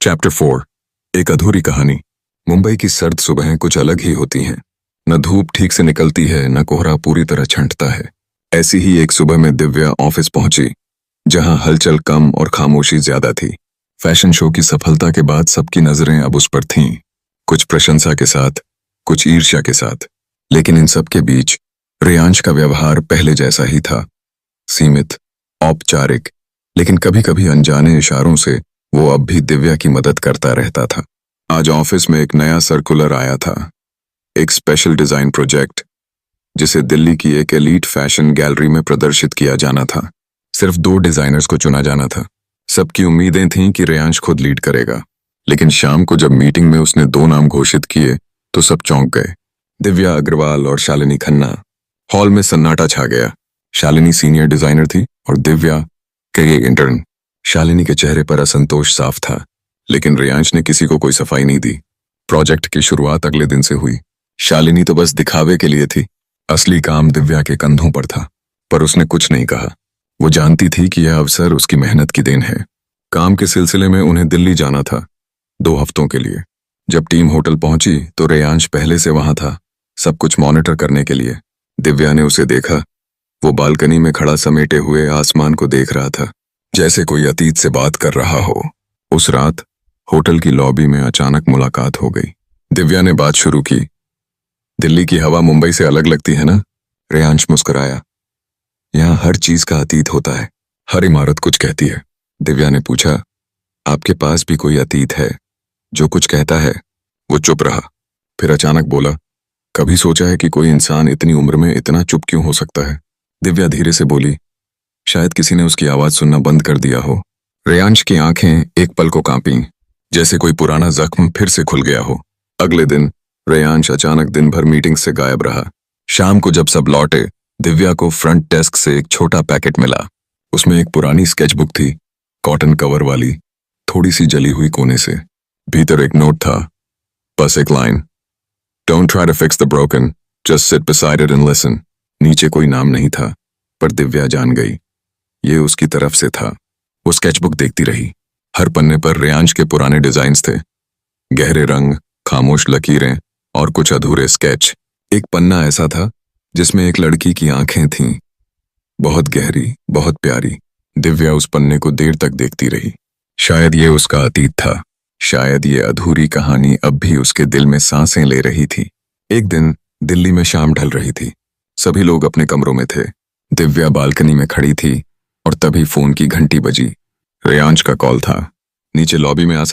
Chapter 4 एक अधूरी कहानी। मुंबई की सर्द सुबहें कुछ अलग ही होती हैं। न धूप ठीक से निकलती है, न कोहरा पूरी तरह छंटता है। ऐसी ही एक सुबह में दिव्या ऑफिस पहुंची, जहां हलचल कम और खामोशी ज्यादा थी। फैशन शो की सफलता के बाद सबकी नजरें अब उस पर थीं, कुछ प्रशंसा के साथ, कुछ ईर्ष्या के साथ। लेकिन इन सब के बीच रेयांश का व्यवहार पहले जैसा ही था, सीमित, औपचारिक, लेकिन कभी कभी अनजाने इशारों से वो अब भी दिव्या की मदद करता रहता था। आज ऑफिस में एक नया सर्कुलर आया था, एक स्पेशल डिजाइन प्रोजेक्ट, जिसे दिल्ली की एक एलीट फैशन गैलरी में प्रदर्शित किया जाना था। सिर्फ 2 डिजाइनर्स को चुना जाना था। सबकी उम्मीदें थीं कि रेयांश खुद लीड करेगा, लेकिन शाम को जब मीटिंग में उसने 2 नाम घोषित किए तो सब चौंक गए, दिव्या अग्रवाल और शालिनी खन्ना। हॉल में सन्नाटा छा गया। शालिनी सीनियर डिजाइनर थी और दिव्या कैरियर इंटर्न। शालिनी के चेहरे पर असंतोष साफ था, लेकिन रेयांश ने किसी को कोई सफाई नहीं दी। प्रोजेक्ट की शुरुआत अगले दिन से हुई। शालिनी तो बस दिखावे के लिए थी, असली काम दिव्या के कंधों पर था, पर उसने कुछ नहीं कहा। वो जानती थी कि यह अवसर उसकी मेहनत की देन है। काम के सिलसिले में उन्हें दिल्ली जाना था 2 हफ्तों के लिए। जब टीम होटल पहुंची तो रेयांश पहले से वहां था, सब कुछ मॉनिटर करने के लिए। दिव्या ने उसे देखा। वो बालकनी में खड़ा समेटे हुए आसमान को देख रहा था, जैसे कोई अतीत से बात कर रहा हो। उस रात होटल की लॉबी में अचानक मुलाकात हो गई। दिव्या ने बात शुरू की। दिल्ली की हवा मुंबई से अलग लगती है ना? रेयांश मुस्कुराया। यहाँ हर चीज का अतीत होता है, हर इमारत कुछ कहती है। दिव्या ने पूछा, आपके पास भी कोई अतीत है जो कुछ कहता है? वो चुप रहा, फिर अचानक बोला, कभी सोचा है कि कोई इंसान इतनी उम्र में इतना चुप क्यों हो सकता है? दिव्या धीरे से बोली, शायद किसी ने उसकी आवाज सुनना बंद कर दिया हो। रेयांश की आंखें एक पल को कांपीं, जैसे कोई पुराना जख्म फिर से खुल गया हो। अगले दिन रेयांश अचानक दिन भर मीटिंग से गायब रहा। शाम को जब सब लौटे, दिव्या को फ्रंट डेस्क से एक छोटा पैकेट मिला। उसमें एक पुरानी स्केचबुक थी, कॉटन कवर वाली, थोड़ी सी जली हुई कोने से। भीतर एक नोट था, बस एक line, don't try to fix the broken, just sit beside it and listen. नीचे कोई नाम नहीं था, पर दिव्या जान गई ये उसकी तरफ से था। वो स्केचबुक देखती रही। हर पन्ने पर रेयांश के पुराने डिजाइन्स थे, गहरे रंग, खामोश लकीरें और कुछ अधूरे स्केच। एक पन्ना ऐसा था जिसमें एक लड़की की आंखें थीं, बहुत गहरी, बहुत प्यारी। दिव्या उस पन्ने को देर तक देखती रही। शायद ये उसका अतीत था, शायद ये अधूरी कहानी अब भी उसके दिल में सांसें ले रही थी। एक दिन दिल्ली में शाम ढल रही थी। सभी लोग अपने कमरों में थे। दिव्या बालकनी में खड़ी थी और तभी फोन की घंटी बजी। रेयांश का कॉल था। नीचे लॉबी में आ